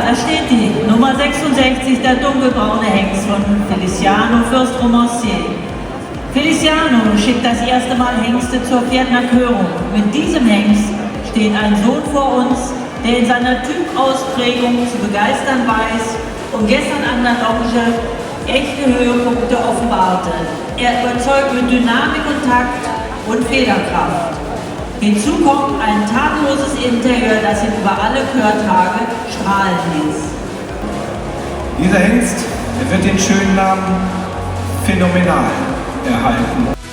da steht die. Nummer 66, der dunkelbraune Hengst von Feliciano Fürst Romancier. Feliciano schickt das erste Mal Hengste zur Pferdnerkörung. Mit diesem Hengst steht ein Sohn vor uns, der in seiner Typausprägung zu begeistern weiß und gestern an der Longe echte Höhepunkte offenbarte. Er überzeugt mit Dynamik und Takt und Federkraft. Hinzu kommt ein tadelloses Interieur, das ihn über alle Körtage strahlen ließ. Dieser Hengst wird den schönen Namen Phänomenal erhalten.